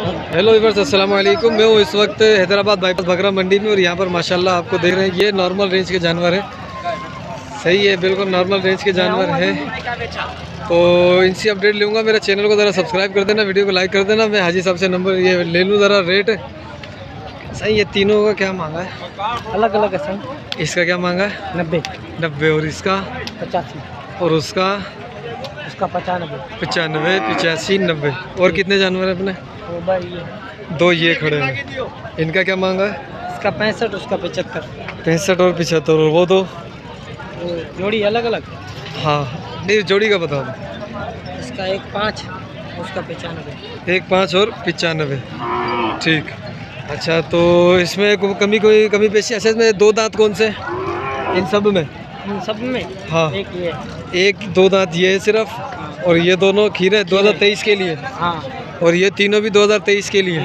Hello viewers, अस्सलाम वालेकुम। मैं हूँ इस वक्त हैदराबाद बाईपास बकरा मंडी में, और यहाँ पर माशाल्लाह आपको देख रहे हैं ये नॉर्मल रेंज के जानवर हैं। सही है, बिल्कुल नॉर्मल रेंज के जानवर हैं। तो इनसे अपडेट लूँगा। मेरा चैनल को ज़रा सब्सक्राइब कर देना, वीडियो को लाइक कर देना। मैं हाजी साहब से नंबर ये ले लूँ ज़रा रेट। सही है, तीनों का क्या मांगा है? अलग अलग है सही। इसका क्या मांगा है? 90। और इसका 85। और उसका 95, 95, 85, 90। और कितने जानवर हैं अपने? दो ये खड़े हैं। इनका क्या मांगा है? इसका 65, उसका 75। 65 और 75। और वो दो जोड़ी अलग अलग। हाँ, नहीं जोड़ी का बता दो। इसका 15, उसका 95। 15 और 95, ठीक। अच्छा, तो इसमें कोई कमी पेशी? अच्छा, इसमें दो दांत कौन से इन सब में? इन सब में हाँ, एक ये, एक दो दांत ये है सिर्फ, और ये दोनों खीरे 2023 के लिए। हाँ, और ये तीनों भी 2023 के लिए।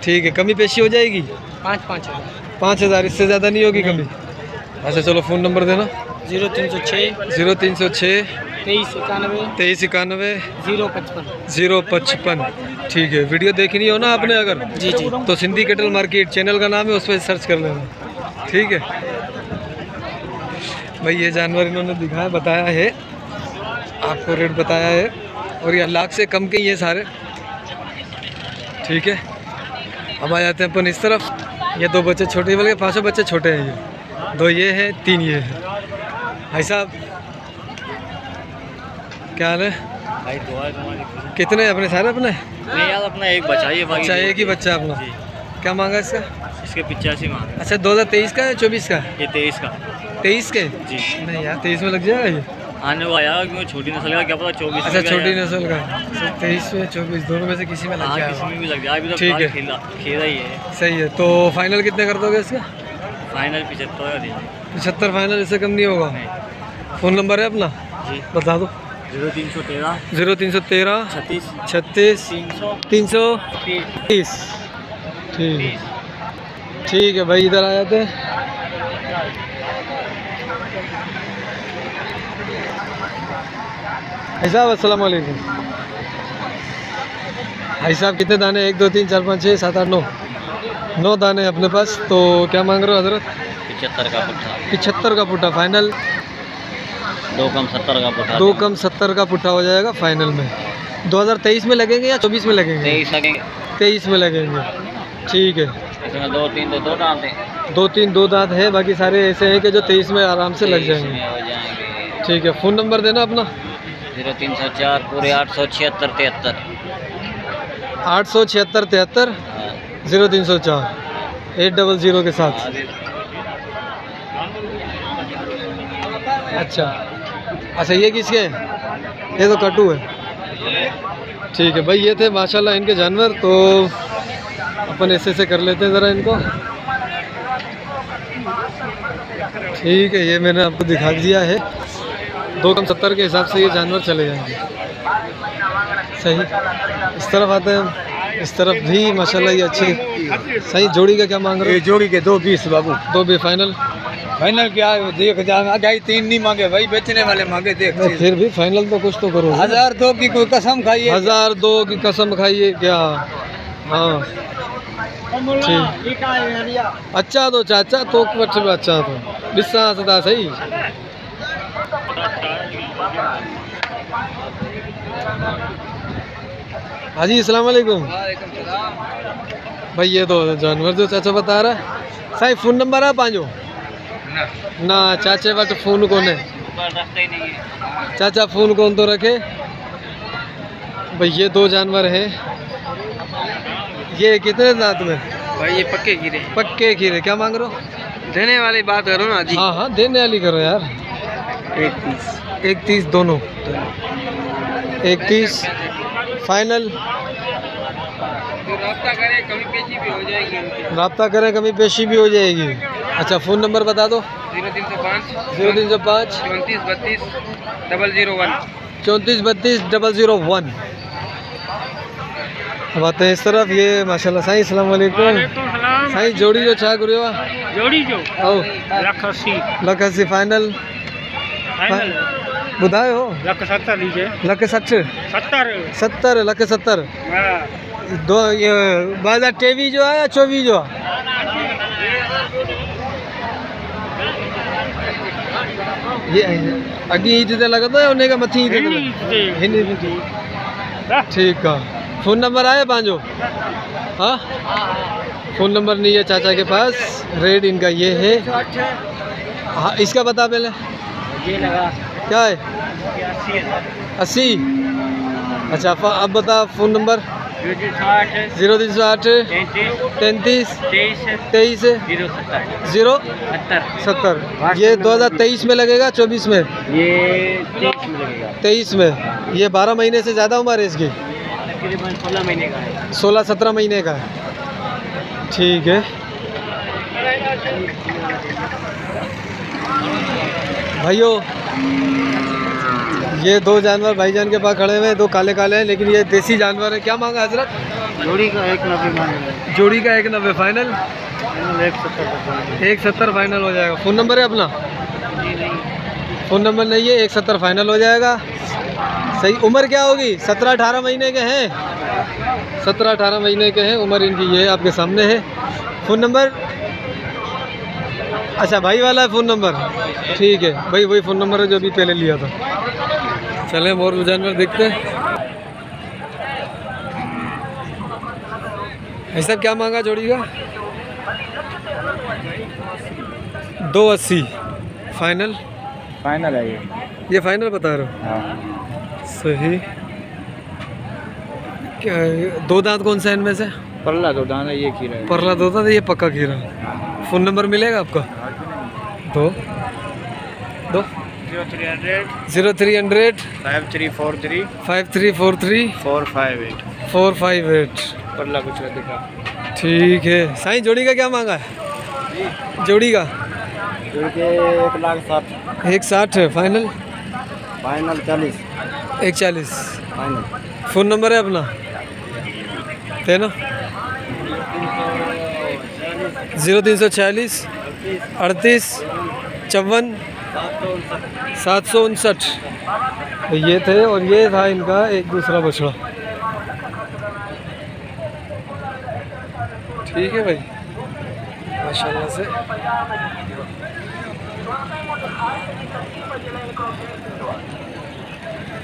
ठीक है, कमी पेशी हो जाएगी? 5,000, इससे ज़्यादा नहीं होगी कमी? अच्छा चलो, फ़ोन नंबर देना। 0306 0306 2391 2391 055। ठीक है, वीडियो देखनी हो ना आपने अगर, जी तो सिंधी कैटल मार्केट चैनल का नाम है, उस पर सर्च कर लेना। ठीक है भाई, ये जानवर इन्होंने दिखाया, बताया है आपको, रेट बताया है। और ये लाख से कम के ही है सारे। ठीक है, अब आ जाते हैं अपन इस तरफ। ये दो बच्चे छोटे वाले, 5 बच्चे छोटे हैं। ये दो ये हैं, 3 ये हैं। भाई साहब क्या हाल है भाई? दुआ कितने अपने? सारे अपने? नहीं यार, अपना एक बचा ही है बाकी। अच्छा, एक ही बच्चा अपना। क्या मांगा इसका? इसके 85 मांग। अच्छा, 2023 का है 24 का? ये 23 का। 23 के? जी नहीं यार, 23 में लग जाएगा ये। आने को आया क्योंकि छोटी नस्ल का क्या पता 24। अच्छा, छोटी नस्ल का। 23 में 24 दोनों में से किसी में लग हाँ, किसी जाएगा। में भी लग जाए। अभी तो ठीक है, खेला ही है। सही है। तो फाइनल कितने कर दोगे इसका? फाइनल 75 दीजिए। 75 फाइनल, इससे कम नहीं होगा? नहीं। फ़ोन नंबर है अपना? जी, बता दो। 0313 0313 36 36 330। ठीक है भाई, इधर आ जाते हैं। भाई साहब अस्सलाम वालेकुम। भाई साहब कितने दाने? 1 2 3 4 5 6 7 8 9 दाने अपने पास। तो क्या मांग रहे हो हजरत? 75 का पुट्ठा। 75 का पुट्ठा फाइनल? 2 कम 70 का पुट्ठा। 2 कम 70 का पुट्ठा हो जाएगा फाइनल में। 2023 में लगेंगे या 24 में लगेंगे? 23 लगेंगे। 23 में लगेंगे। ठीक है, इसमें 2 3 दो दांत हैं। 2 3 दो दांत है, बाकी सारे ऐसे हैं कि जो 23 में आराम से लग जाएंगे। हो जाएंगे। ठीक है, फ़ोन नंबर देना अपना। 0304 पूरे 876 73। 876 73 0304 800 के साथ। अच्छा अच्छा, ये किसके हैं? ये तो कट्टू है। ठीक है भाई, ये थे माशाल्लाह इनके जानवर। तो अपन ऐसे कर लेते हैं ज़रा इनको। ठीक है, ये मैंने आपको दिखा दिया है। 2 कम 70 के हिसाब से ये जानवर चले जाएंगे। सही, इस तरफ आते हैं। इस तरफ भी माशाल्लाह ये अच्छे। सही, जोड़ी का क्या मांग रहे हो? जोड़ी के 220 बाबू। 2 भी फाइनल? फाइनल क्या देख जाएगा। 3 नहीं मांगे भाई, बेचने वाले मांगे। देख फिर भी फाइनल तो कुछ तो करो। 1002 की कोई कसम खाइए। 1002 की कसम खाइए क्या? हाँ ठीक। अच्छा तो चाचा तो कुछ भी अच्छा तो विश्वास था। सही। हाजी अस्सलाम वालेकुम। भाई ये तो जानवर जो चाचा बता रहा है। साईं फ़ोन नंबर है पांचो ना? चाचे वट फ़ोन कोन है। चाचा फ़ोन कौन तो रखे भाई। ये 2 जानवर हैं। ये कितने दांत में? भाई ये पक्के गिरे। पक्के खीरे। क्या मांग रहे हो? देने वाली बात करो ना जी। हाँ हाँ, देने वाली करो यार। 31 दोनों। 31 फाइनल? राब्ता करें कमी पेशी भी हो जाएगी। राब्ता करें, कमी पेशी भी हो जाएगी। अच्छा, फ़ोन नंबर बता दो। 0305 0305 34 32 001 34 32 001। अब आते हैं इस तरफ। ये माशाल्लाह। साईं अस्सलाम वालेकुम। साईं जोड़ी जो छा गुरियो जोड़ी जो आओ 180 लख 80 फाइनल? ॿुधायो। 170 लीजिए। 160 70 70 170। दो ये बाजा टेवी जो है या चौवी जो है? ये अगी ईद ते लॻंदो या उन खां मथी ईद ते हिन ठीक है। फ़ोन नंबर आया पांजो? हाँ, फ़ोन नंबर नहीं है चाचा के पास। रेट इनका ये है। हाँ, इसका बता पहले ये लगा क्या है? 80। अच्छा, अब बता फ़ोन नंबर। 0308 33 23 070। ये 2023 में लगेगा 24 में? ये 23 में लगेगा। 23 में। ये 12 महीने से ज़्यादा उम्र है इसकी? तकरीबन 16 महीने का है। 16-17 महीने का है। ठीक है भाइयों, ये दो जानवर भाईजान के पास खड़े हुए हैं, दो काले काले हैं, लेकिन ये देसी जानवर है। क्या मांगा हजरत? जोड़ी का 190 मांगा। जोड़ी का 190 फाइनल? 170 फाइनल हो जाएगा। फ़ोन नंबर है अपना? फ़ोन नंबर नहीं है। 170 फाइनल हो जाएगा। सही। उम्र क्या होगी? 17-18 महीने के हैं। 17-18 महीने के हैं उम्र इनकी। ये आपके सामने है। Phone number? अच्छा, भाई वाला है फ़ोन नंबर। ठीक है भाई, वही फ़ोन नंबर है जो अभी पहले लिया था। चलें और जानवर देखते हैं। ऐसा क्या मांगा जोड़ी का? 280 फाइनल? फाइनल है ये फाइनल बता रहे हो? हाँ। सही। क्या दो दांत कौन सा है इनमें से? परला दो दाना, ये खीरा है। परला दो दांत, ये पक्का खीरा। फ़ोन नंबर मिलेगा आपका? दो 0300 5343 5343 458 458। परला कुछ दिखा। ठीक है साईं। जोड़ी का क्या मांगा है? जोड़ी का 1,60,000। 160 final? Final 40। 140 final. Phone number है अपना? देना। 0340 38 54 759। ये थे और ये था इनका एक दूसरा बछड़ा। ठीक है भाई, माशाल्लाह से।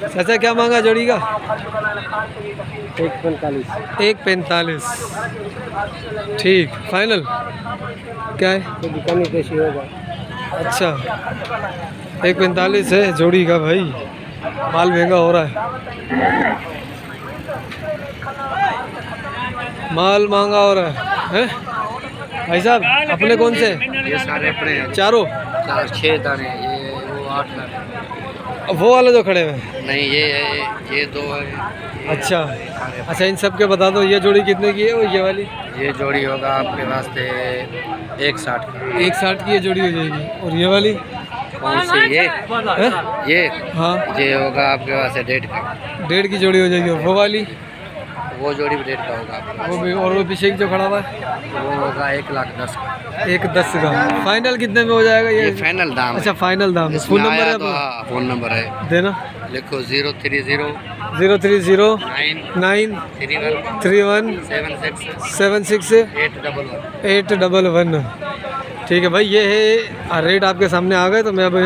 चाचा क्या मांगा जोड़ी का? 145। 145। ठीक फाइनल? क्या है? दुकानी कैसी होगा? अच्छा, 145 है जोड़ी का भाई। माल महंगा हो रहा है, माल महंगा हो रहा है भाई साहब। अपने कौन से? ये सारे अपने हैं। चारों? 6 दाने। ये वो 8 दाने। वो वाले जो खड़े हुए हैं? नहीं, ये है, ये 2 है। अच्छा अच्छा, इन सब के बता दो। ये जोड़ी कितने की है और ये वाली? ये जोड़ी होगा आपके वास्ते 160 का। 160 की ये जोड़ी हो जाएगी। और ये वाली कौन सी? ये है? ये हाँ, ये होगा आपके वास्ते 1.5 का। 1.5 की जोड़ी हो जाएगी। और वो वाली? वो जोड़ी भी 1.5 का होगा आपका। वो भी। और वो पीछे जो खड़ा हुआ है? वो होगा 1,10,000 का। 110 का। फाइनल कितने में हो जाएगा ये? ये फाइनल दाम है। अच्छा फाइनल दाम है। फ़ोन नंबर है अपना? फ़ोन नंबर है, देना। लिखो 030 030 9 9 31 31 76 76 811। 811। ठीक है भाई, ये है रेट आपके सामने आ गए। तो मैं अब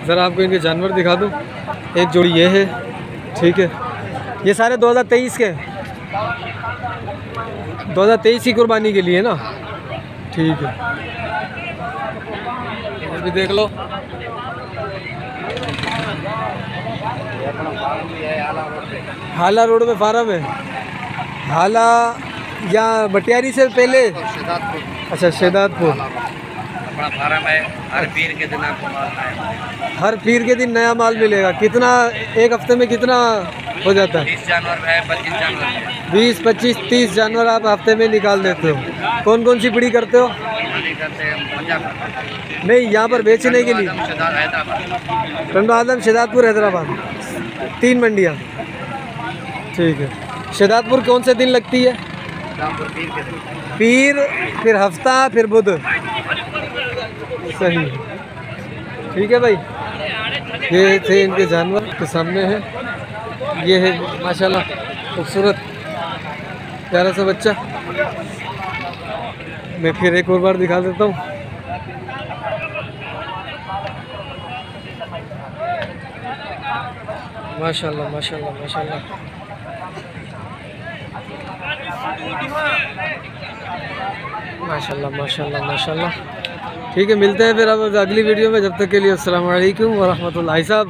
ज़रा आपको इनके जानवर दिखा दूँ। एक जोड़ी ये है। ठीक है, ये सारे 2023 के, 2023 की कुर्बानी के लिए ना? ठीक है, ये भी देख लो। हाला रोड में फार्म है? हाला या बटियारी से पहले? अच्छा, शहदादपुर। अपना फार्म है। हर पीर के दिन आपको माल आएगा। हर पीर के दिन नया माल मिलेगा। कितना एक हफ्ते में कितना हो जाता है? 20 जानवर है, 25 जानवर है। 20, 25, 30 जानवर आप हफ्ते में निकाल देते हो। कौन कौन सी ब्रीड करते हो? करते हैं पंजाब। नहीं, यहाँ पर बेचने के लिए? टंडो आदम, शहदादपुर, हैदराबाद, 3 मंडियाँ। ठीक है। शहदादपुर कौन से दिन लगती है? पीर, फिर हफ्ता, फिर बुध। सही। ठीक है भाई, ये थे इनके जानवर के सामने है। ये है माशाल्लाह खूबसूरत प्यारा सा बच्चा। मैं फिर एक और बार दिखा देता हूँ। माशाल्लाह माशाल्लाह माशाल्लाह। माशाल्लाह माशाल्लाह माशाल्लाह। ठीक है, मिलते हैं फिर अब अगली वीडियो में। जब तक के लिए अस्सलाम वालेकुम व रहमतुल्लाह। भाई साहब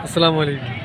अस्सलाम वालेकुम।